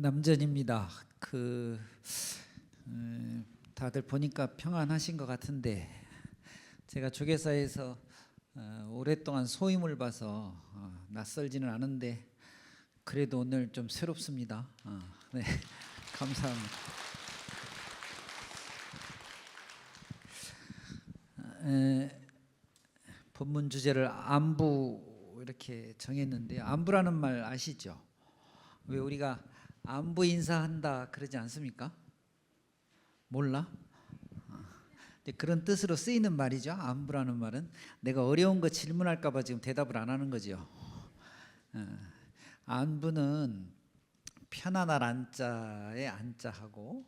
남전입니다. 다들 보니까 평안하신 것 같은데 제가 조계사에서 오랫동안 소임을 봐서 낯설지는 않은데 그래도 오늘 좀 새롭습니다. 네, 감사합니다. 본문 주제를 안부 이렇게 정했는데요. 안부라는 말 아시죠? 왜 우리가 안부 인사한다 그러지 않습니까? 몰라? 그런 뜻으로 쓰이는 말이죠. 안부라는 말은 내가 어려운 거 질문할까 봐 지금 대답을 안 하는 거죠. 안부는 편안할 안자에 안자하고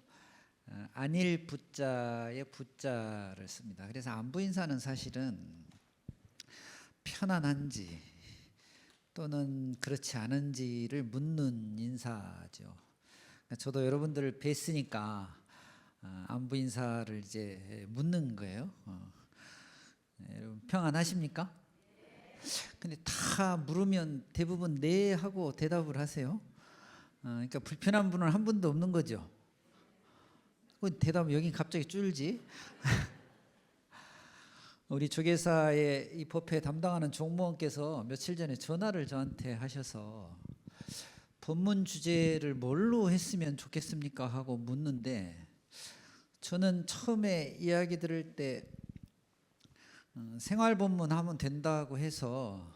안일 부자에 부자를 씁니다. 그래서 안부 인사는 사실은 편안한지 또는 그렇지 않은지를 묻는 인사죠. 저도 여러분들을 뵀으니까 안부 인사를 이제 묻는 거예요. 여러분 평안하십니까? 근데 다 물으면 대부분 네 하고 대답을 하세요. 그러니까 불편한 분은 한 분도 없는 거죠. 대답 여긴 갑자기 줄지. 우리 조계사의 이 법회 담당하는 종무원께서 며칠 전에 전화를 저한테 하셔서 법문 주제를 뭘로 했으면 좋겠습니까 하고 묻는데, 저는 처음에 이야기 들을 때 생활 법문 하면 된다고 해서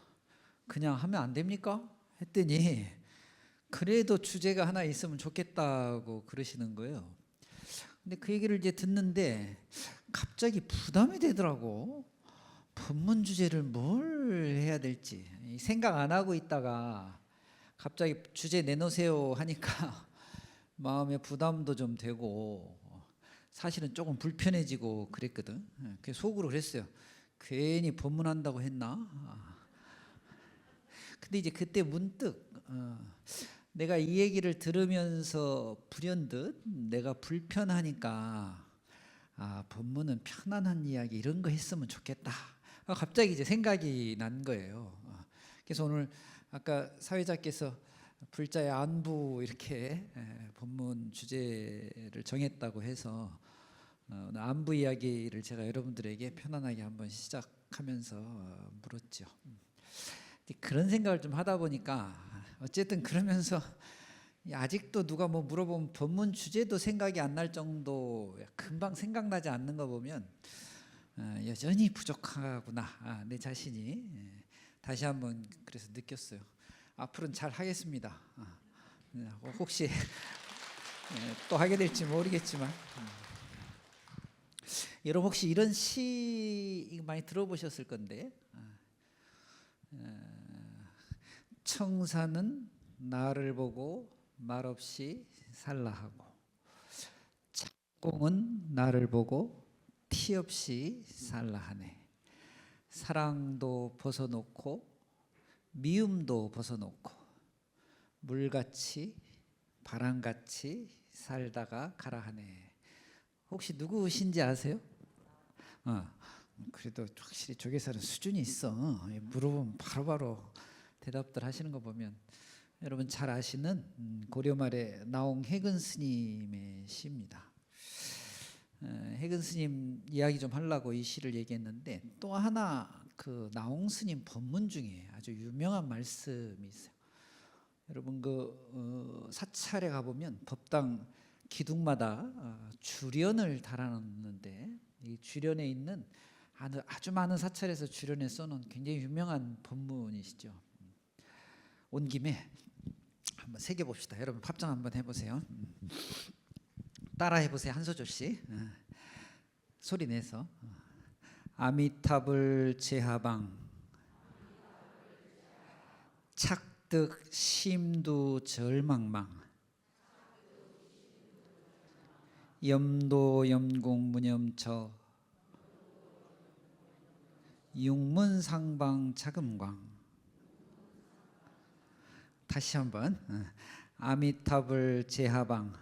그냥 하면 안 됩니까? 했더니 그래도 주제가 하나 있으면 좋겠다고 그러시는 거예요. 근데 그 얘기를 이제 듣는데 갑자기 부담이 되더라고. 법문 주제를 뭘 해야 될지 생각 안 하고 있다가 갑자기 주제 내놓으세요 하니까 마음에 부담도 좀 되고 사실은 조금 불편해지고 그랬거든. 그래서 속으로 그랬어요. 괜히 법문한다고 했나? 근데 이제 그때 문득 내가 이 얘기를 들으면서 불현듯 내가 불편하니까 법문은 편안한 이야기 이런 거 했으면 좋겠다. 갑자기 이제 생각이 난 거예요. 그래서 오늘 아까 사회자께서 불자의 안부 이렇게 법문 주제를 정했다고 해서 안부 이야기를 제가 여러분들에게 편안하게 한번 시작하면서 물었죠. 그런 생각을 좀 하다 보니까 어쨌든 그러면서 아직도 누가 뭐 물어보면 법문 주제도 생각이 안 날 정도 금방 생각나지 않는 거 보면 여전히 부족하구나 내 자신이 다시 한번 그래서 느꼈어요. 앞으로는 잘 하겠습니다. 혹시 또 하게 될지 모르겠지만 여러분 혹시 이런 시 많이 들어보셨을 건데, 청사는 나를 보고 말없이 살라 하고 착공은 나를 보고 티 없이 살라 하네. 사랑도 벗어놓고 미움도 벗어놓고 물같이 바람같이 살다가 가라 하네. 혹시 누구신지 아세요? 그래도 확실히 조계사는 수준이 있어. 물어보면 바로바로 대답들 하시는 거 보면 여러분 잘 아시는 고려 말의 나홍 해근 스님의 시입니다. 해근 스님 이야기 좀 하려고 이 시를 얘기했는데 또 하나 그 나홍 스님 법문 중에 아주 유명한 말씀이 있어요. 여러분 사찰에 가보면 법당 기둥마다 주련을 달아놓는데 이 주련에 있는 아주 많은 사찰에서 주련에 써놓은 굉장히 유명한 법문이시죠. 온 김에 한번 새겨봅시다. 여러분 합장 한번 해보세요. 따라 해보세요. 한 소절씩 소리 내서. 아미타불 제하방 착득 심두 절망망 염도 염공 무념처 육문상방 차금광. 다시 한번. 아미타불 제하방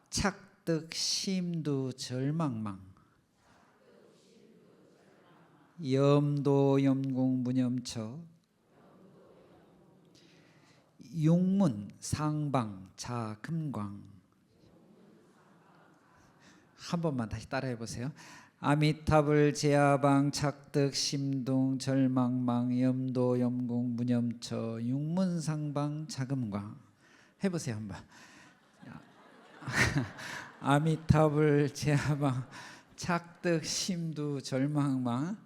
착득 심두 절망망 염도 염공 무념처 육문 상방 자금광. 한 번만 다시 따라해 보세요. 아미타불 제아방 착득 심동 절망망 염도 염궁 무념처 육문상방 자금광. 해보세요 한번. 아미타불 제아방 착득 심두 절망망.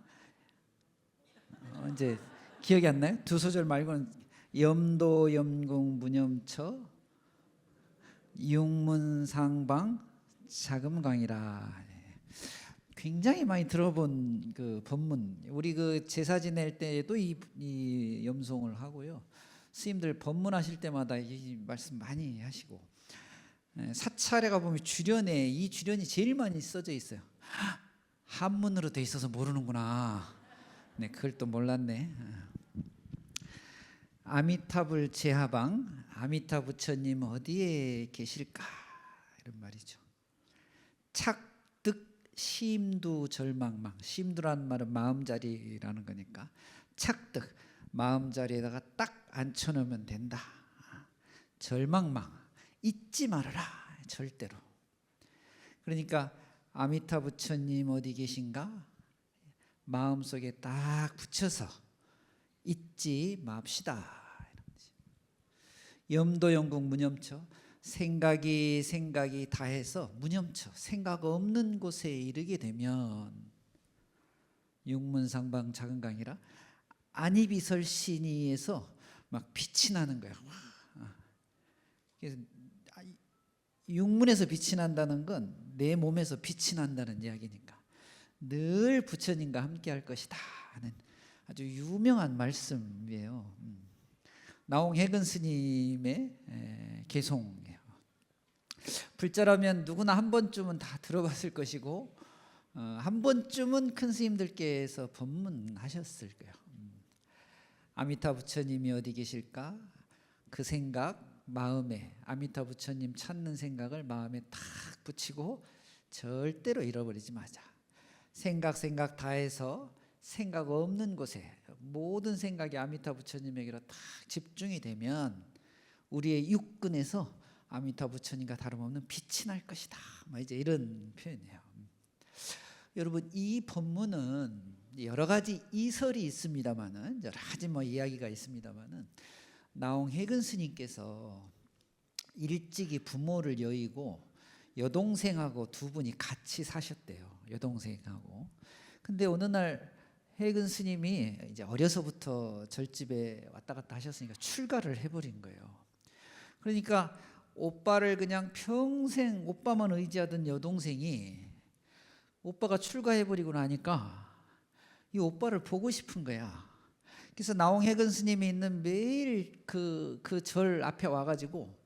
이제 기억이 안 나요? 두 소절 말고는 염도 염궁 무념처 육문상방 자금광이라. 굉장히 많이 들어본 그 법문. 우리 그 제사 지낼 때에도 이 염송을 하고요. 스님들 법문하실 때마다 이 말씀 많이 하시고, 사찰에 가보면 주련에 이 주련이 제일 많이 써져 있어요. 한문으로 돼 있어서 모르는구나. 네, 그걸 또 몰랐네. 아미타불 제하방, 아미타 부처님 어디에 계실까? 이런 말이죠. 착득 심두 절망망. 심두라는 말은 마음자리라는 거니까 착득, 마음자리에다가 딱 앉혀놓으면 된다. 절망망, 잊지 말아라. 절대로. 그러니까 아미타 부처님 어디 계신가? 마음속에 딱 붙여서 잊지 맙시다. 염도영궁 무념처. 생각이 다해서 무념처, 생각 없는 곳에 이르게 되면 육문상방 자금광이라. 안이비설신이에서 막 빛이 나는 거야. 그래서 육문에서 빛이 난다는 건 내 몸에서 빛이 난다는 이야기니까 늘 부처님과 함께 할 것이다 하는 아주 유명한 말씀이에요. 나홍해근 스님의 개송이에요. 불자라면 누구나 한 번쯤은 다 들어봤을 것이고, 한 번쯤은 큰 스님들께서 법문하셨을 거예요. 아미타 부처님이 어디 계실까? 그 생각 마음에, 아미타 부처님 찾는 생각을 마음에 탁 붙이고 절대로 잃어버리지 마자. 생각 다해서 생각 없는 곳에 모든 생각이 아미타 부처님에게로 딱 집중이 되면 우리의 육근에서 아미타 부처님과 다름없는 빛이 날 것이다. 이제 이런 표현이에요. 여러분, 이 법문은 여러 가지 이설이 있습니다만은, 여러 가지 이야기가 있습니다만은, 나홍해근 스님께서 일찍이 부모를 여의고 여동생하고 두 분이 같이 사셨대요. 여동생하고. 근데 어느 날 해근 스님이 이제 어려서부터 절집에 왔다 갔다 하셨으니까 출가를 해버린 거예요. 그러니까 오빠를 그냥 평생 오빠만 의지하던 여동생이 오빠가 출가해버리고 나니까 이 오빠를 보고 싶은 거야. 그래서 나홍해근 스님이 있는 매일 그 절 앞에 와가지고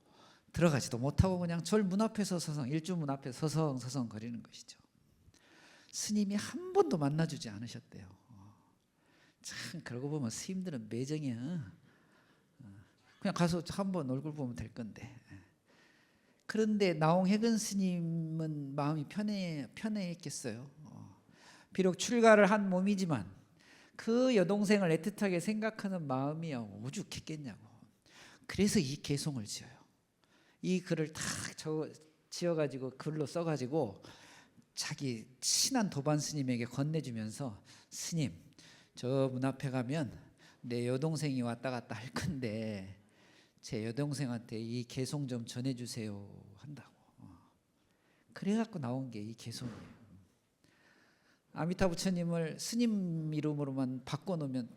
들어가지도 못하고 그냥 절 문 앞에서 서성, 일주문 앞에 서성 거리는 것이죠. 스님이 한 번도 만나주지 않으셨대요. 참 그러고 보면 스님들은 매정이야. 그냥 가서 한번 얼굴 보면 될 건데. 그런데 나홍해근 스님은 마음이 편해했겠어요. 비록 출가를 한 몸이지만 그 여동생을 애틋하게 생각하는 마음이 오죽했겠냐고. 그래서 이 개송을 지어요. 이 글을 탁 지어가지고 글로 써가지고 자기 친한 도반 스님에게 건네주면서, 스님, 저 문 앞에 가면 내 여동생이 왔다 갔다 할 건데 제 여동생한테 이 개송 좀 전해주세요 한다고. 그래갖고 나온 게 이 개송이에요. 아미타 부처님을 스님 이름으로만 바꿔놓으면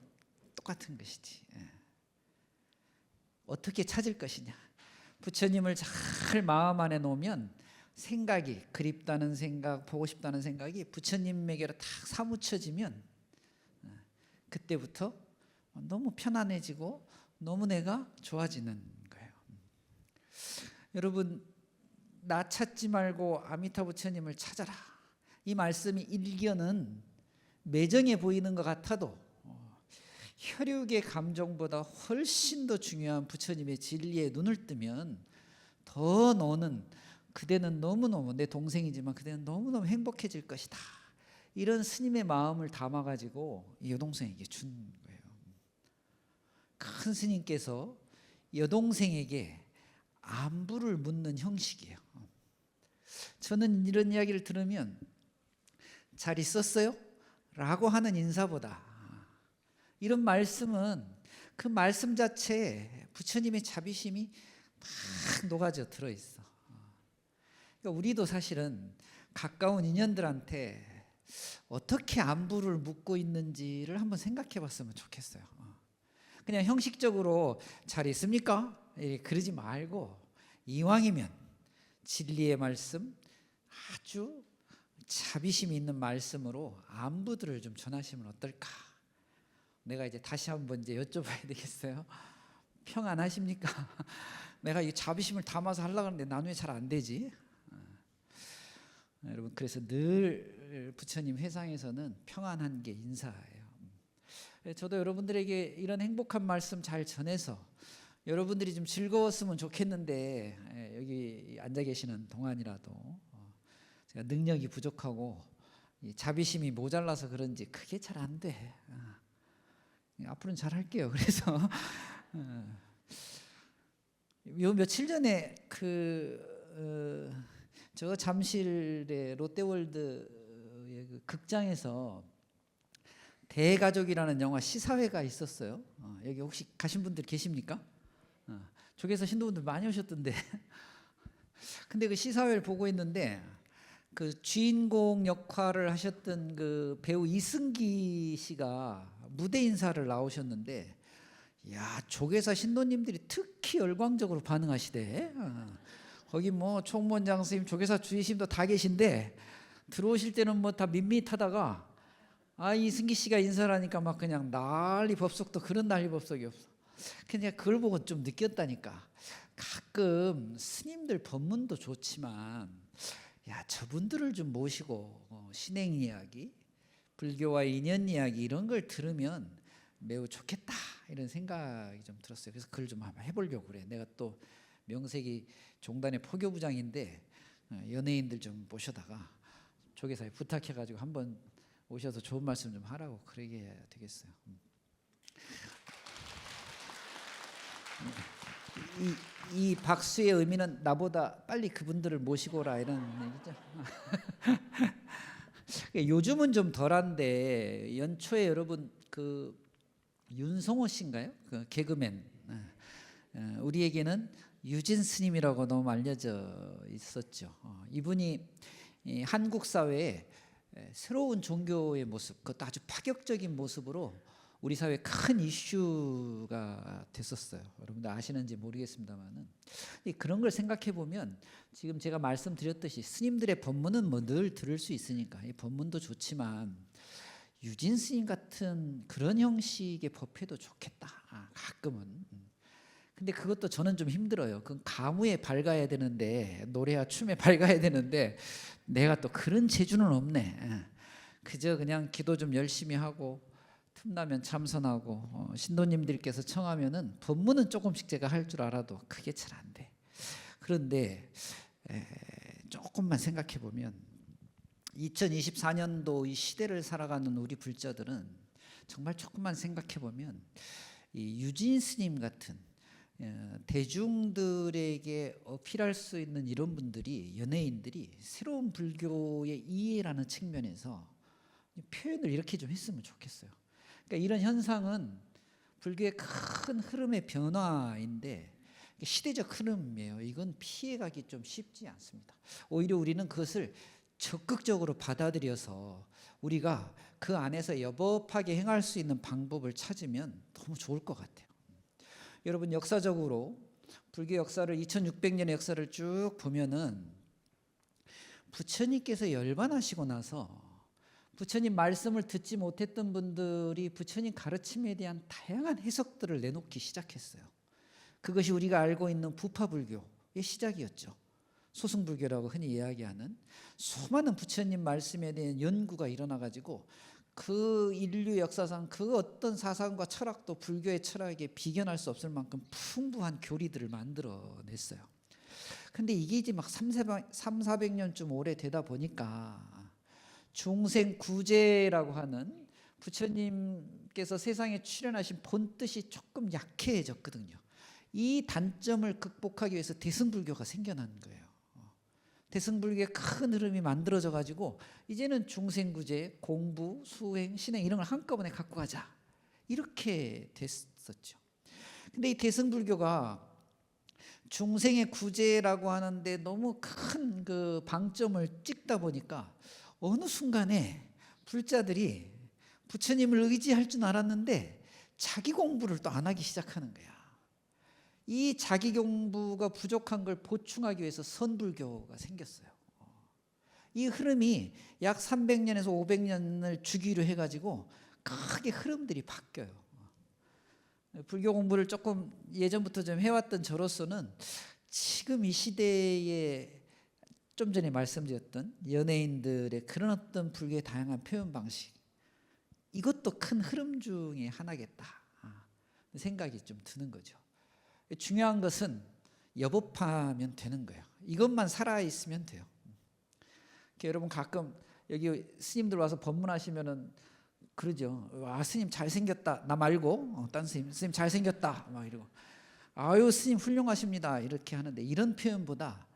똑같은 것이지. 어떻게 찾을 것이냐. 부처님을 잘 마음 안에 놓으면 생각이, 그립다는 생각, 보고 싶다는 생각이 부처님에게로 탁 사무쳐지면 그때부터 너무 편안해지고 너무 내가 좋아지는 거예요. 여러분, 나 찾지 말고 아미타 부처님을 찾아라. 이 말씀이 일견은 매정해 보이는 것 같아도 혈육의 감정보다 훨씬 더 중요한 부처님의 진리에 눈을 뜨면 더 너는, 그대는 너무너무, 내 동생이지만 그대는 너무너무 행복해질 것이다. 이런 스님의 마음을 담아가지고 이 여동생에게 준 거예요. 큰 스님께서 여동생에게 안부를 묻는 형식이에요. 저는 이런 이야기를 들으면 잘 있었어요? 라고 하는 인사보다 이런 말씀은 그 말씀 자체에 부처님의 자비심이 막 녹아져 들어있어. 그러니까 우리도 사실은 가까운 인연들한테 어떻게 안부를 묻고 있는지를 한번 생각해 봤으면 좋겠어요. 그냥 형식적으로 잘 있습니까? 그러지 말고 이왕이면 진리의 말씀, 아주 자비심이 있는 말씀으로 안부들을 좀 전하시면 어떨까? 내가 이제 다시 한번 이제 여쭤봐야 되겠어요. 평안하십니까? 내가 이 자비심을 담아서 하려고 하는데 나중에 잘 안 되지. 여러분, 그래서 늘 부처님 회상에서는 평안한 게 인사예요. 저도 여러분들에게 이런 행복한 말씀 잘 전해서 여러분들이 좀 즐거웠으면 좋겠는데, 여기 앉아 계시는 동안이라도 제가 능력이 부족하고 자비심이 모자라서 그런지 그게 잘 안 돼. 앞으로는 잘 할게요. 그래서 요 며칠 전에 저 잠실의 롯데월드의 그 극장에서 대가족이라는 영화 시사회가 있었어요. 여기 혹시 가신 분들 계십니까? 저기서 신도분들 많이 오셨던데. 근데 그 시사회를 보고 있는데 그 주인공 역할을 하셨던 그 배우 이승기 씨가 무대 인사를 나오셨는데, 야, 조계사 신도님들이 특히 열광적으로 반응하시대. 거기 뭐 총무원장 선생님, 조계사 주의심도 다 계신데 들어오실 때는 뭐 다 밋밋하다가 이승기 씨가 인사를 하니까 막 그냥 난리 법석도 그런 난리 법석이 없어. 그냥 그걸 보고 좀 느꼈다니까. 가끔 스님들 법문도 좋지만 야, 저분들을 좀 모시고 신행 이야기, 불교와의 인연 이야기 이런 걸 들으면 매우 좋겠다 이런 생각이 좀 들었어요. 그래서 그걸 좀 한번 해보려고 그래. 내가 또 명색이 종단의 포교부장인데 연예인들 좀 모셔다가 조계사에 부탁해가지고 한번 오셔서 좋은 말씀 좀 하라고 그러게 해야 되겠어요. 이 박수의 의미는 나보다 빨리 그분들을 모시고 오라 이런 얘기죠. 요즘은 좀 덜한데 연초에 여러분 그 윤성호 씨인가요? 그 개그맨, 우리에게는 유진 스님이라고 너무 알려져 있었죠. 이분이 한국 사회에 새로운 종교의 모습, 그것도 아주 파격적인 모습으로 우리 사회에 큰 이슈가 됐었어요. 여러분들 아시는지 모르겠습니다만은 그런 걸 생각해 보면 지금 제가 말씀드렸듯이 스님들의 법문은 뭐 늘 들을 수 있으니까 이 법문도 좋지만 유진 스님 같은 그런 형식의 법회도 좋겠다. 가끔은. 근데 그것도 저는 좀 힘들어요. 그건 가무에 밝아야 되는데, 노래와 춤에 밝아야 되는데 내가 또 그런 재주는 없네. 그저 그냥 기도 좀 열심히 하고 틈나면 참선하고 신도님들께서 청하면은 법문은 조금씩 제가 할 줄 알아도 그게 잘 안 돼. 그런데 조금만 생각해 보면 2024년도 이 시대를 살아가는 우리 불자들은 정말 조금만 생각해 보면 이 유진 스님 같은 대중들에게 어필할 수 있는 이런 분들이, 연예인들이 새로운 불교의 이해라는 측면에서 표현을 이렇게 좀 했으면 좋겠어요. 그러니까 이런 현상은 불교의 큰 흐름의 변화인데 시대적 흐름이에요. 이건 피해가기 좀 쉽지 않습니다. 오히려 우리는 그것을 적극적으로 받아들여서 우리가 그 안에서 여법하게 행할 수 있는 방법을 찾으면 너무 좋을 것 같아요. 여러분, 역사적으로 불교 역사를 2600년의 역사를 쭉 보면은 부처님께서 열반하시고 나서 부처님 말씀을 듣지 못했던 분들이 부처님 가르침에 대한 다양한 해석들을 내놓기 시작했어요. 그것이 우리가 알고 있는 부파불교의 시작이었죠. 소승불교라고 흔히 이야기하는 수많은 부처님 말씀에 대한 연구가 일어나가지고 그 인류 역사상 그 어떤 사상과 철학도 불교의 철학에 비견할 수 없을 만큼 풍부한 교리들을 만들어냈어요. 근데 이게 이제 막 300~400년쯤 오래되다 보니까 중생구제라고 하는 부처님께서 세상에 출현하신 본뜻이 조금 약해졌거든요. 이 단점을 극복하기 위해서 대승불교가 생겨난 거예요. 대승불교의 큰 흐름이 만들어져 가지고 이제는 중생구제, 공부, 수행, 신행 이런 걸 한꺼번에 갖고 가자 이렇게 됐었죠. 근데 이 대승불교가 중생의 구제라고 하는데 너무 큰 그 방점을 찍다 보니까 어느 순간에 불자들이 부처님을 의지할 줄 알았는데 자기 공부를 또 안 하기 시작하는 거야. 이 자기 공부가 부족한 걸 보충하기 위해서 선불교가 생겼어요. 이 흐름이 약 300년에서 500년을 주기로 해가지고 크게 흐름들이 바뀌어요. 불교 공부를 조금 예전부터 좀 해왔던 저로서는 지금 이 시대에 좀 전에 말씀드렸던 연예인들의 그런 어떤 불교의 다양한 표현 방식, 이것도 큰 흐름 중에 하나겠다 생각이 좀 드는 거죠. 중요한 것은 여법하면 되는 거예요. 이것만 살아있으면 돼요. 여러분 가끔 여기 스님들 와서 법문하시면은 그러죠. 와, 스님 잘생겼다. 나 말고 딴 스님 잘생겼다 막 이러고, 아유 스님 훌륭하십니다 이렇게 하는데, 이런 표현보다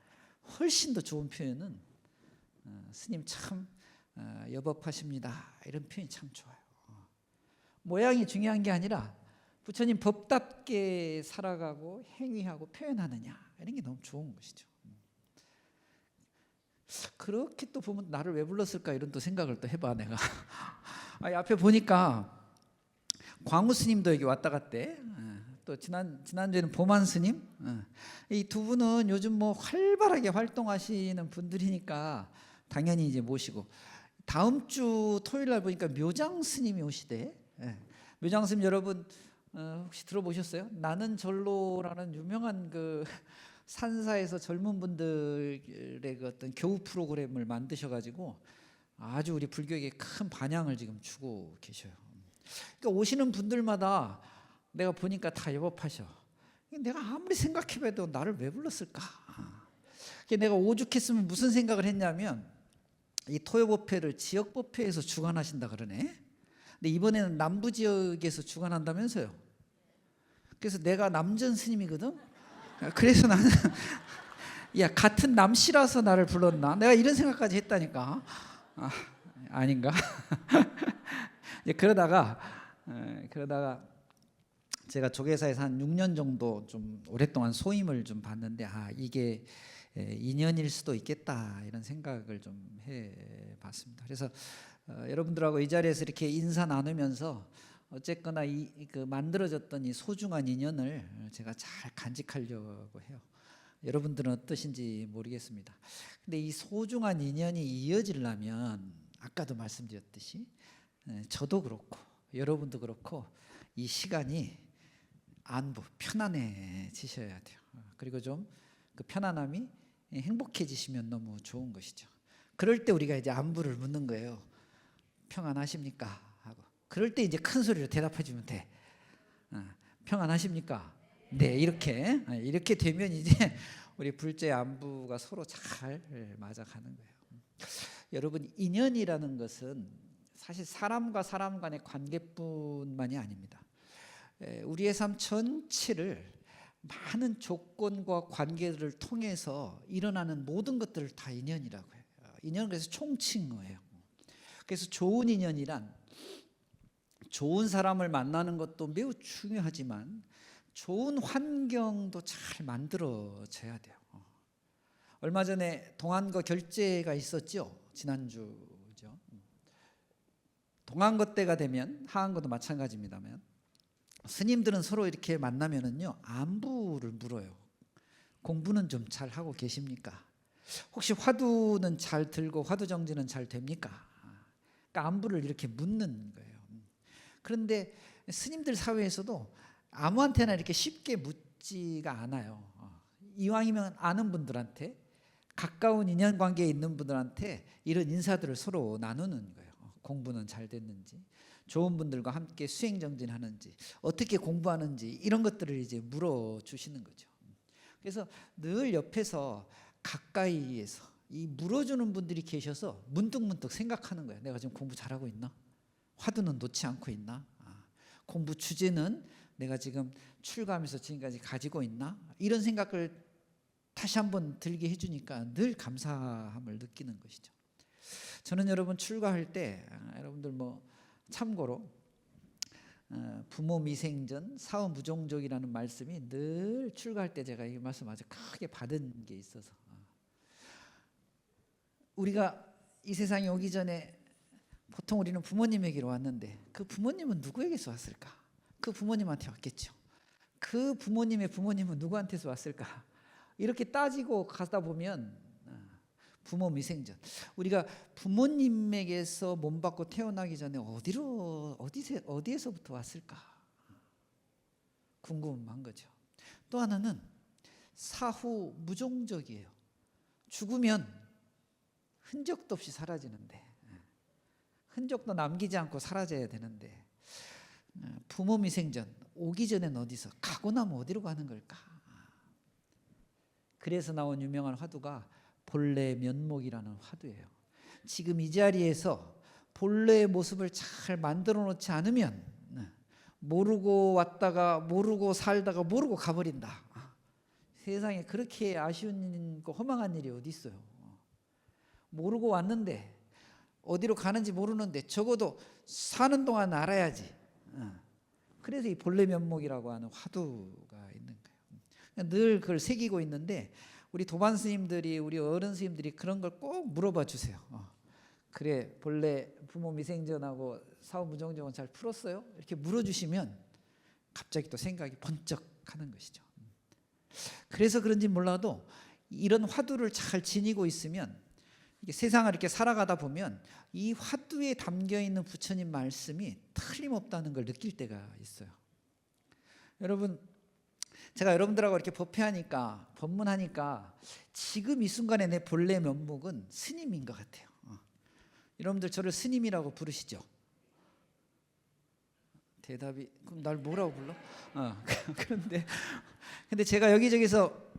훨씬 더 좋은 표현은 스님 참 여법하십니다 이런 표현이 참 좋아요. 모양이 중요한 게 아니라 부처님 법답게 살아가고 행위하고 표현하느냐, 이런 게 너무 좋은 것이죠. 그렇게 또 보면 나를 왜 불렀을까 이런 또 생각을 또 해봐 내가. 앞에 보니까 광우 스님도 여기 왔다 갔대. 또 지난주에는 보만 스님. 이 두 분은 요즘 뭐 활발하게 활동하시는 분들이니까 당연히 이제 모시고, 다음 주 토요일 날 보니까 묘장 스님이 오시대. 묘장 스님 여러분 혹시 들어보셨어요? 나는 절로라는 유명한 그 산사에서 젊은 분들의 그 어떤 교우 프로그램을 만드셔가지고 아주 우리 불교에 큰 반향을 지금 주고 계셔요. 그러니까 오시는 분들마다 내가 보니까 다 여법하셔. 내가 아무리 생각해봐도 나를 왜 불렀을까? 내가 오죽했으면 무슨 생각을 했냐면, 이 토요법회를 지역법회에서 주관하신다 그러네. 근데 이번에는 남부 지역에서 주관한다면서요. 그래서 내가 남전 스님이거든. 그래서 나는 야, 같은 남씨라서 나를 불렀나? 내가 이런 생각까지 했다니까. 아닌가? 그러다가 제가 조계사에서 한 6년 정도 좀 오랫동안 소임을 좀 봤는데, 이게 인연일 수도 있겠다 이런 생각을 좀 해봤습니다. 그래서 여러분들하고 이 자리에서 이렇게 인사 나누면서 어쨌거나 그 만들어졌던 이 소중한 인연을 제가 잘 간직하려고 해요. 여러분들은 어떠신지 모르겠습니다. 근데 이 소중한 인연이 이어지려면 아까도 말씀드렸듯이 저도 그렇고 여러분도 그렇고 이 시간이 편안해지셔야 돼요. 그리고 좀 그 편안함이 행복해지시면 너무 좋은 것이죠. 그럴 때 우리가 이제 안부를 묻는 거예요. 평안하십니까? 하고. 그럴 때 이제 큰 소리로 대답해 주면 돼. 평안하십니까? 네, 이렇게 되면 이제 우리 불자의 안부가 서로 잘 맞아가는 거예요. 여러분, 인연이라는 것은 사실 사람과 사람 간의 관계뿐만이 아닙니다. 우리의 삶 전체를 많은 조건과 관계들을 통해서 일어나는 모든 것들을 다 인연이라고 해요. 인연은 그래서 총칭어예요. 그래서 좋은 인연이란 좋은 사람을 만나는 것도 매우 중요하지만 좋은 환경도 잘 만들어져야 돼요. 얼마 전에 동안거 결제가 있었죠. 지난주죠. 동안거 때가 되면 하안거도 마찬가지입니다만 스님들은 서로 이렇게 만나면은요 안부를 물어요. 공부는 좀 잘 하고 계십니까? 혹시 화두는 잘 들고 화두 정지는 잘 됩니까? 그러니까 안부를 이렇게 묻는 거예요. 그런데 스님들 사회에서도 아무한테나 이렇게 쉽게 묻지가 않아요. 이왕이면 아는 분들한테, 가까운 인연관계에 있는 분들한테 이런 인사들을 서로 나누는 거예요. 공부는 잘 됐는지, 좋은 분들과 함께 수행정진하는지, 어떻게 공부하는지 이런 것들을 이제 물어주시는 거죠. 그래서 늘 옆에서 가까이에서 이 물어주는 분들이 계셔서 문득문득 생각하는 거예요. 내가 지금 공부 잘하고 있나? 화두는 놓지 않고 있나? 공부 주제는 내가 지금 출가하면서 지금까지 가지고 있나? 이런 생각을 다시 한번 들게 해주니까 늘 감사함을 느끼는 것이죠. 저는 여러분 출가할 때 여러분들 뭐 참고로 부모 미생전 사후 무종족이라는 말씀이 늘 출가할 때 제가 이 말씀 아주 크게 받은 게 있어서, 우리가 이 세상에 오기 전에 보통 우리는 부모님에게로 왔는데 그 부모님은 누구에게서 왔을까? 그 부모님한테 왔겠죠. 그 부모님의 부모님은 누구한테서 왔을까? 이렇게 따지고 가다 보면 부모 미생전, 우리가 부모님에게서 몸 받고 태어나기 전에 어디에서부터 왔을까 궁금한 거죠. 또 하나는 사후 무종족이에요. 죽으면 흔적도 없이 사라지는데, 흔적도 남기지 않고 사라져야 되는데, 부모 미생전 오기 전엔 어디서, 가고 나면 어디로 가는 걸까? 그래서 나온 유명한 화두가 본래 면목이라는 화두예요. 지금 이 자리에서 본래의 모습을 잘 만들어 놓지 않으면 모르고 왔다가 모르고 살다가 모르고 가버린다. 세상에 그렇게 아쉬운 허망한 일이 어디 있어요. 모르고 왔는데 어디로 가는지 모르는데 적어도 사는 동안 알아야지. 그래서 이 본래 면목이라고 하는 화두가 있는 거예요. 늘 그걸 새기고 있는데 우리 도반 스님들이, 우리 어른 스님들이 그런 걸 꼭 물어봐 주세요. 그래, 본래 부모 미생전하고 사후 무종족은 잘 풀었어요? 이렇게 물어주시면 갑자기 또 생각이 번쩍 하는 것이죠. 그래서 그런지 몰라도 이런 화두를 잘 지니고 있으면 세상을 이렇게 살아가다 보면 이 화두에 담겨있는 부처님 말씀이 틀림없다는 걸 느낄 때가 있어요. 여러분, 제가 여러분들하고 이렇게 법회하니까, 법문하니까 지금 이 순간에 내 본래 면목은 스님인 것 같아요. 여러분들 저를 스님이라고 부르시죠? 대답이, 그럼 날 뭐라고 불러? 근데 제가 여기저기서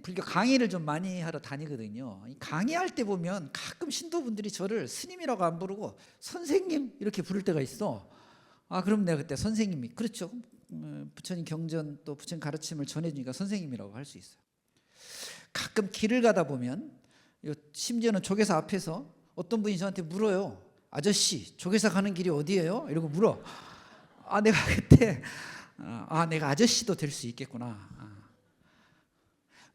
불교 강의를 좀 많이 하러 다니거든요. 강의할 때 보면 가끔 신도분들이 저를 스님이라고 안 부르고 선생님 이렇게 부를 때가 있어. 그럼 내가 그때 선생님이, 그렇죠, 부처님 경전 또 부처님 가르침을 전해주니까 선생님이라고 할 수 있어요. 가끔 길을 가다 보면, 심지어는 조계사 앞에서 어떤 분이 저한테 물어요. 아저씨, 조계사 가는 길이 어디예요? 이러고 물어. 내가 그때 내가 아저씨도 될 수 있겠구나.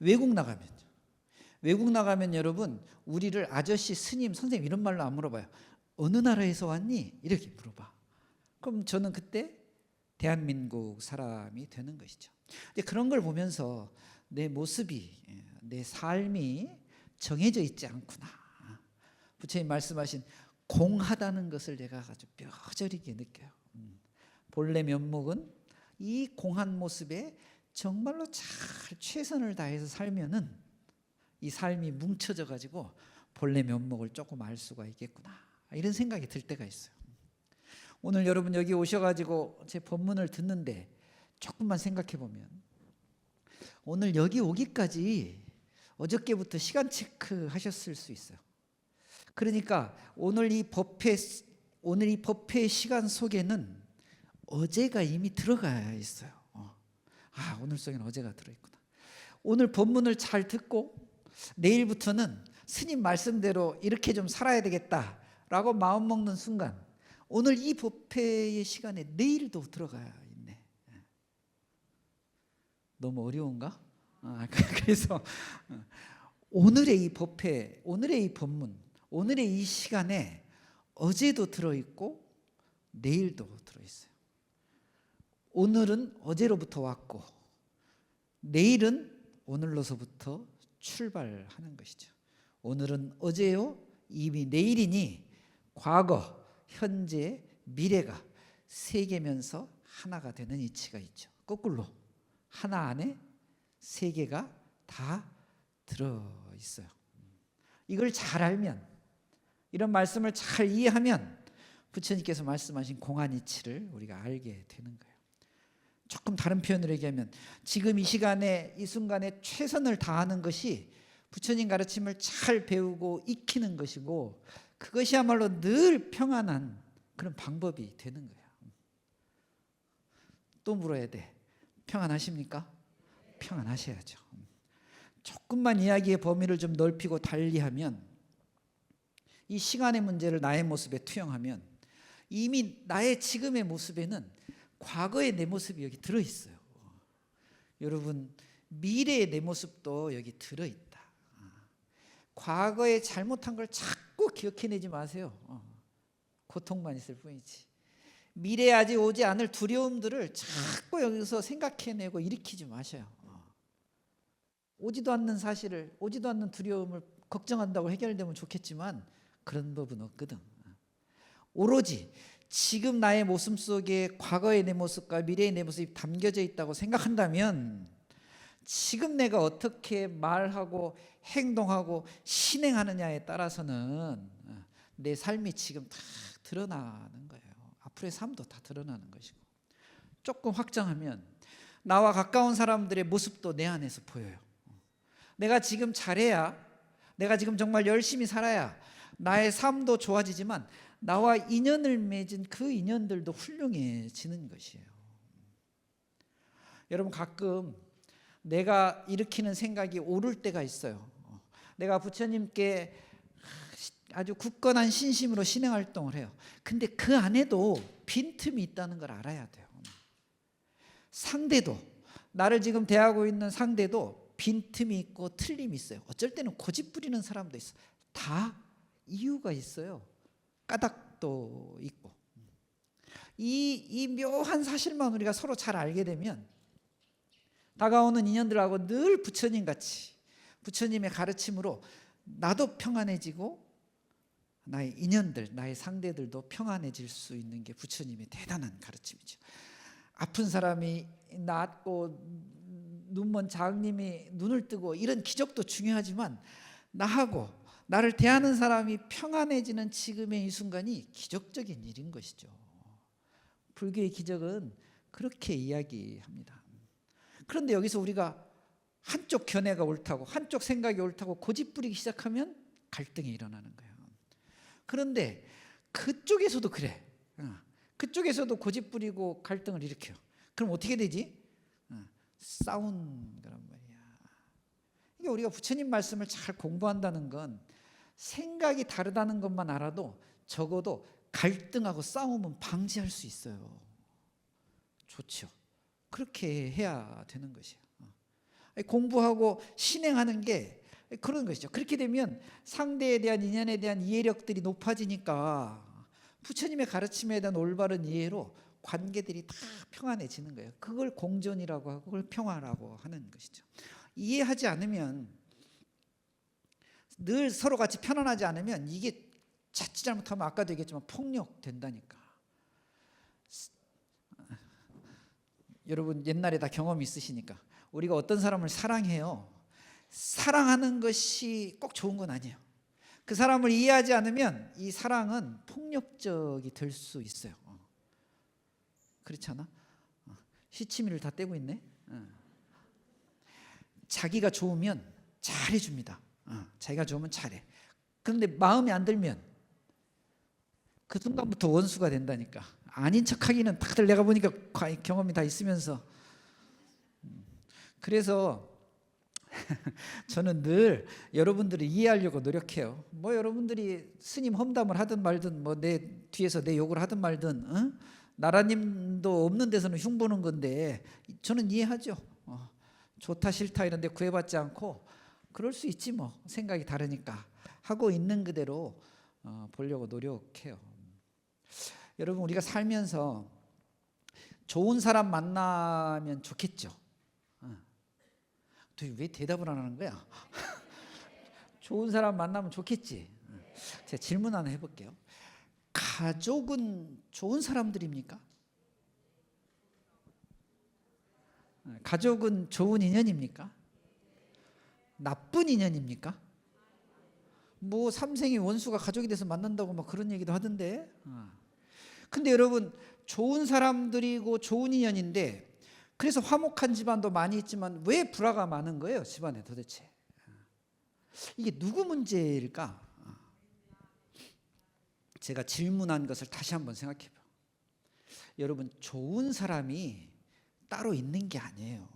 외국 나가면 여러분, 우리를 아저씨, 스님, 선생님 이런 말로 안 물어봐요. 어느 나라에서 왔니? 이렇게 물어봐. 그럼 저는 그때 대한민국 사람이 되는 것이죠. 근데 그런 걸 보면서 내 모습이, 내 삶이 정해져 있지 않구나. 부처님 말씀하신 공하다는 것을 내가 아주 뼈저리게 느껴요. 본래 면목은 이 공한 모습에 정말로 잘 최선을 다해서 살면은 이 삶이 뭉쳐져 가지고 본래 면목을 조금 알 수가 있겠구나, 이런 생각이 들 때가 있어요. 오늘 여러분 여기 오셔가지고 제 법문을 듣는데 조금만 생각해 보면, 오늘 여기 오기까지 어저께부터 시간 체크 하셨을 수 있어요. 그러니까 오늘 이 법회의 시간 속에는 어제가 이미 들어가 있어요. 오늘 속에는 어제가 들어있구나. 오늘 법문을 잘 듣고 내일부터는 스님 말씀대로 이렇게 좀 살아야 되겠다라고 마음먹는 순간, 오늘 이 법회의 시간에 내일도 들어가 있네. 너무 어려운가? 그래서 오늘의 이 법회, 오늘의 이 법문, 오늘의 이 시간에 어제도 들어있고 내일도 들어있어요. 오늘은 어제로부터 왔고 내일은 오늘로서부터 출발하는 것이죠. 오늘은 어제요, 이미 내일이니 과거, 현재, 미래가 세 개면서 하나가 되는 이치가 있죠. 거꾸로 하나 안에 세 개가 다 들어있어요. 이걸 잘 알면, 이런 말씀을 잘 이해하면 부처님께서 말씀하신 공한 이치를 우리가 알게 되는 거예요. 조금 다른 표현으로 얘기하면 지금 이 시간에 이 순간에 최선을 다하는 것이 부처님 가르침을 잘 배우고 익히는 것이고, 그것이야말로 늘 평안한 그런 방법이 되는 거예요. 또 물어야 돼. 평안하십니까? 평안하셔야죠. 조금만 이야기의 범위를 좀 넓히고 달리하면, 이 시간의 문제를 나의 모습에 투영하면 이미 나의 지금의 모습에는 과거의 내 모습이 여기 들어있어요. 여러분, 미래의 내 모습도 여기 들어있다. 과거에 잘못한 걸 자꾸 기억해내지 마세요. 고통만 있을 뿐이지. 미래에 아직 오지 않을 두려움들을 자꾸 여기서 생각해내고 일으키지 마셔요. 오지도 않는 사실을, 오지도 않는 두려움을 걱정한다고 해결되면 좋겠지만 그런 법은 없거든. 오로지 지금 나의 모습 속에 과거의 내 모습과 미래의 내 모습이 담겨져 있다고 생각한다면, 지금 내가 어떻게 말하고 행동하고 신행하느냐에 따라서는 내 삶이 지금 다 드러나는 거예요. 앞으로의 삶도 다 드러나는 것이고, 조금 확장하면 나와 가까운 사람들의 모습도 내 안에서 보여요. 내가 지금 잘해야, 내가 지금 정말 열심히 살아야 나의 삶도 좋아지지만 나와 인연을 맺은 그 인연들도 훌륭해지는 것이에요. 여러분, 가끔 내가 일으키는 생각이 옳을 때가 있어요. 내가 부처님께 아주 굳건한 신심으로 신행활동을 해요. 근데 그 안에도 빈틈이 있다는 걸 알아야 돼요. 상대도, 나를 지금 대하고 있는 상대도 빈틈이 있고 틀림이 있어요. 어쩔 때는 고집 부리는 사람도 있어요. 다 이유가 있어요. 까닭도 있고. 이 묘한 사실만 우리가 서로 잘 알게 되면 다가오는 인연들하고 늘 부처님 같이, 부처님의 가르침으로 나도 평안해지고 나의 인연들, 나의 상대들도 평안해질 수 있는 게 부처님의 대단한 가르침이죠. 아픈 사람이 낫고 눈먼 장님이 눈을 뜨고 이런 기적도 중요하지만, 나하고 나를 대하는 사람이 평안해지는 지금의 이 순간이 기적적인 일인 것이죠. 불교의 기적은 그렇게 이야기합니다. 그런데 여기서 우리가 한쪽 견해가 옳다고, 한쪽 생각이 옳다고 고집 부리기 시작하면 갈등이 일어나는 거예요. 그런데 그쪽에서도 그래. 그쪽에서도 고집 부리고 갈등을 일으켜요. 그럼 어떻게 되지? 싸운 거란 말이야. 이게 우리가 부처님 말씀을 잘 공부한다는 건 생각이 다르다는 것만 알아도 적어도 갈등하고 싸움은 방지할 수 있어요. 좋죠. 그렇게 해야 되는 것이에요. 공부하고 신행하는 게 그런 것이죠. 그렇게 되면 상대에 대한 인연에 대한 이해력들이 높아지니까 부처님의 가르침에 대한 올바른 이해로 관계들이 다 평안해지는 거예요. 그걸 공존이라고 하고 그걸 평화라고 하는 것이죠. 이해하지 않으면, 늘 서로 같이 편안하지 않으면 이게 자칫 잘못하면 아까도 얘기했지만 폭력된다니까. 여러분 옛날에 다 경험이 있으시니까, 우리가 어떤 사람을 사랑해요. 사랑하는 것이 꼭 좋은 건 아니에요. 그 사람을 이해하지 않으면 이 사랑은 폭력적이 될 수 있어요. 그렇지 않아? 시치미를 다 떼고 있네. 자기가 좋으면 잘해줍니다. 자기가 좋으면 잘해. 그런데 마음에 안 들면 그 순간부터 원수가 된다니까. 아닌 척하기는 다들 내가 보니까 경험이 다 있으면서. 그래서 저는 늘 여러분들을 이해하려고 노력해요. 뭐 여러분들이 스님 험담을 하든 말든, 뭐 내 뒤에서 내 욕을 하든 말든, 나라님도 없는 데서는 흉보는 건데 저는 이해하죠. 좋다 싫다 이런 데 구애받지 않고 그럴 수 있지 뭐, 생각이 다르니까 하고 있는 그대로 보려고 노력해요. 여러분, 우리가 살면서 좋은 사람 만나면 좋겠죠. 왜 대답을 안 하는 거야? 좋은 사람 만나면 좋겠지. 제가 질문 하나 해볼게요. 가족은 좋은 사람들입니까? 가족은 좋은 인연입니까? 나쁜 인연입니까? 뭐 삼생의 원수가 가족이 돼서 만난다고 막 그런 얘기도 하던데. 근데 여러분, 좋은 사람들이고 좋은 인연인데, 그래서 화목한 집안도 많이 있지만 왜 불화가 많은 거예요, 집안에 도대체? 이게 누구 문제일까? 제가 질문한 것을 다시 한번 생각해 봐요. 여러분, 좋은 사람이 따로 있는 게 아니에요.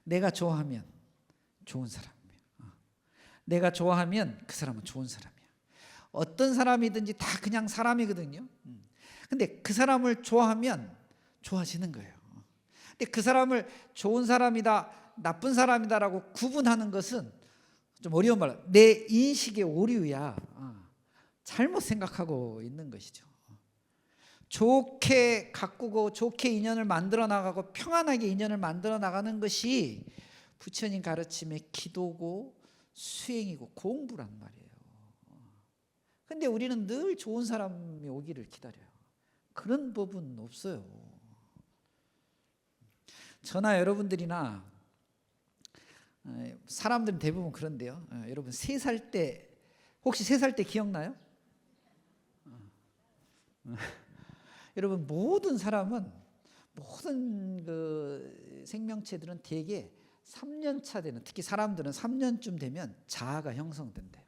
내가 좋아하면 좋은 사람이에요. 내가 좋아하면 그 사람은 좋은 사람이야. 어떤 사람이든지 다 그냥 사람이거든요. 근데 그 사람을 좋아하면 좋아지는 거예요. 근데 그 사람을 좋은 사람이다, 나쁜 사람이다라고 구분하는 것은 좀 어려운 말로 내 인식의 오류야. 잘못 생각하고 있는 것이죠. 좋게 가꾸고 좋게 인연을 만들어 나가고 평안하게 인연을 만들어 나가는 것이 부처님 가르침의 기도고 수행이고 공부란 말이에요. 근데 우리는 늘 좋은 사람이 오기를 기다려요. 그런 법은 없어요. 저나 여러분들이나 사람들은 대부분 그런데요. 여러분 3살 때 혹시 3살 때 기억나요? 여러분 모든 사람은 모든 그 생명체들은 대개 3년 차 되는, 특히 사람들은 3년쯤 되면 자아가 형성된대요.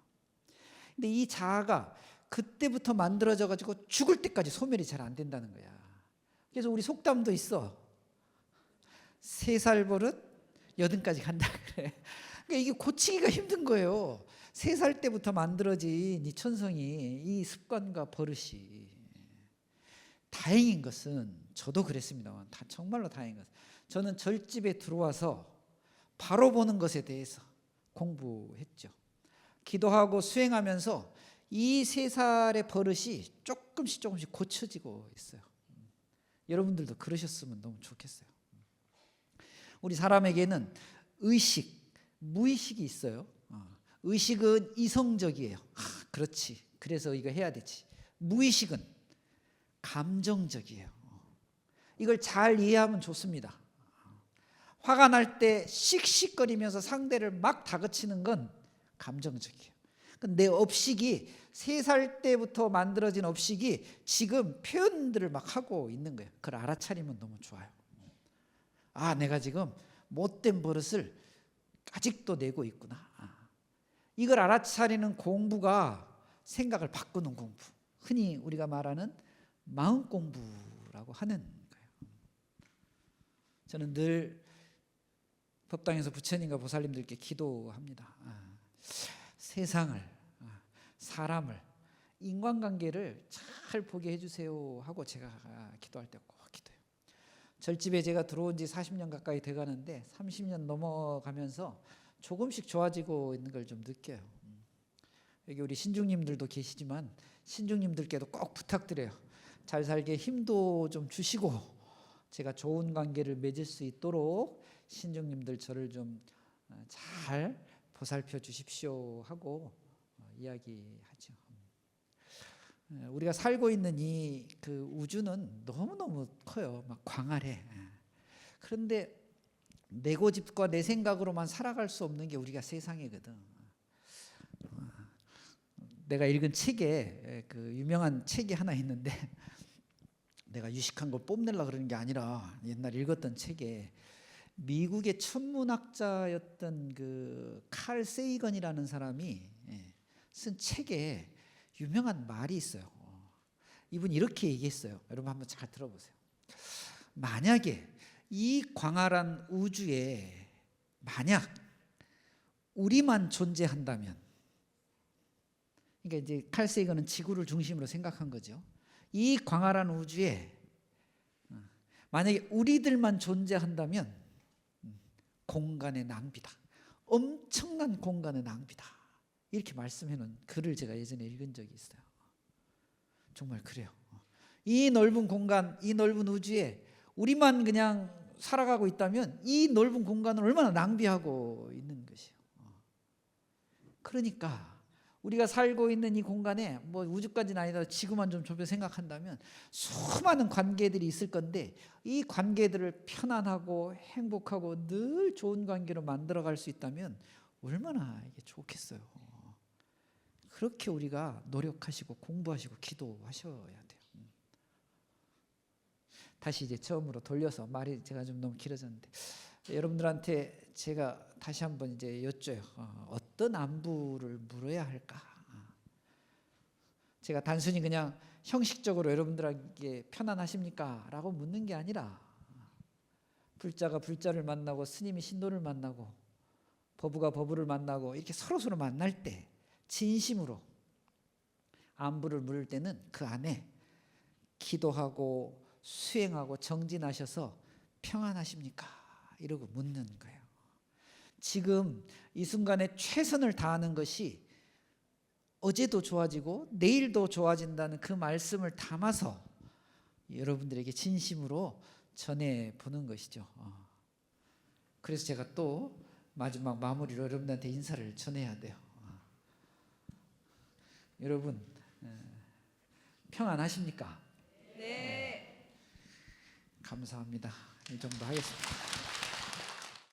근데 이 자아가 그때부터 만들어져 가지고 죽을 때까지 소멸이 잘 안 된다는 거야. 그래서 우리 속담도 있어. 3살 버릇 80까지 간다 그래. 그러니까 이게 고치기가 힘든 거예요. 3살 때부터 만들어진 이 천성이, 이 습관과 버릇이. 다행인 것은 저도 그랬습니다만 정말로 다행인 것은 저는 절집에 들어와서 바로 보는 것에 대해서 공부했죠. 기도하고 수행하면서 이 3살의 버릇이 조금씩 고쳐지고 있어요. 여러분들도 그러셨으면 너무 좋겠어요. 우리 사람에게는 의식, 무의식이 있어요. 의식은 이성적이에요. 그렇지. 그래서 이거 해야 되지. 무의식은 감정적이에요. 이걸 잘 이해하면 좋습니다. 화가 날 때 씩씩거리면서 상대를 막 다그치는 건 감정적이에요. 내 업식이 3살 때부터 만들어진 업식이 지금 표현들을 막 하고 있는 거예요. 그걸 알아차리면 너무 좋아요. 내가 지금 못된 버릇을 아직도 내고 있구나. 이걸 알아차리는 공부가 생각을 바꾸는 공부. 흔히 우리가 말하는 마음 공부라고 하는 거예요. 저는 늘 법당에서 부처님과 보살님들께 기도합니다. 세상을, 사람을, 인간관계를 잘 보게 해주세요 하고 제가 기도할 때 꼭 기도해요. 절집에 제가 들어온 지 40년 가까이 돼가는데 30년 넘어가면서 조금씩 좋아지고 있는 걸 좀 느껴요. 여기 우리 신중님들도 계시지만 신중님들께도 꼭 부탁드려요. 잘 살게 힘도 좀 주시고 제가 좋은 관계를 맺을 수 있도록 신중님들 저를 좀 잘 보살펴 주십시오 하고 이야기하죠. 우리가 살고 있는 이 그 우주는 너무너무 커요. 막 광활해. 그런데 내 고집과 내 생각으로만 살아갈 수 없는 게 우리가 세상이거든. 내가 읽은 책에 그 유명한 책이 하나 있는데 내가 유식한 걸 뽐내려고 그러는 게 아니라 옛날 읽었던 책에 미국의 천문학자였던 그 칼 세이건이라는 사람이 쓴 책에 유명한 말이 있어요. 이분이 이렇게 얘기했어요. 여러분 한번 잘 들어보세요. 만약에 이 광활한 우주에 만약 우리만 존재한다면, 그러니까 이제 칼 세이건은 지구를 중심으로 생각한 거죠. 이 광활한 우주에 만약에 우리들만 존재한다면 공간의 낭비다. 엄청난 공간의 낭비다. 이렇게 말씀해놓은 글을 제가 예전에 읽은 적이 있어요. 정말 그래요. 이 넓은 공간, 이 넓은 우주에 우리만 그냥 살아가고 있다면 이 넓은 공간을 얼마나 낭비하고 있는 것이에요. 그러니까 우리가 살고 있는 이 공간에 뭐 우주까지는 아니다 지구만 좀 좁혀 생각한다면 수많은 관계들이 있을 건데 이 관계들을 편안하고 행복하고 늘 좋은 관계로 만들어갈 수 있다면 얼마나 이게 좋겠어요. 그렇게 우리가 노력하시고 공부하시고 기도하셔야 돼요. 다시 이제 처음으로 돌려서 말이 제가 좀 너무 길어졌는데 여러분들한테 제가 다시 한번 이제 여쭤요. 어떤 안부를 물어야 할까? 제가 단순히 그냥 형식적으로 여러분들에게 편안하십니까? 라고 묻는 게 아니라 불자가 불자를 만나고 스님이 신도를 만나고 법우가 법우를 만나고 이렇게 서로 만날 때 진심으로 안부를 물을 때는 그 안에 기도하고 수행하고 정진하셔서 평안하십니까? 이러고 묻는 거예요. 지금 이 순간에 최선을 다하는 것이 어제도 좋아지고 내일도 좋아진다는 그 말씀을 담아서 여러분들에게 진심으로 전해보는 것이죠. 그래서 제가 또 마지막 마무리로 여러분들한테 인사를 전해야 돼요. 여러분 평안하십니까? 네. 감사합니다. 이 정도 하겠습니다.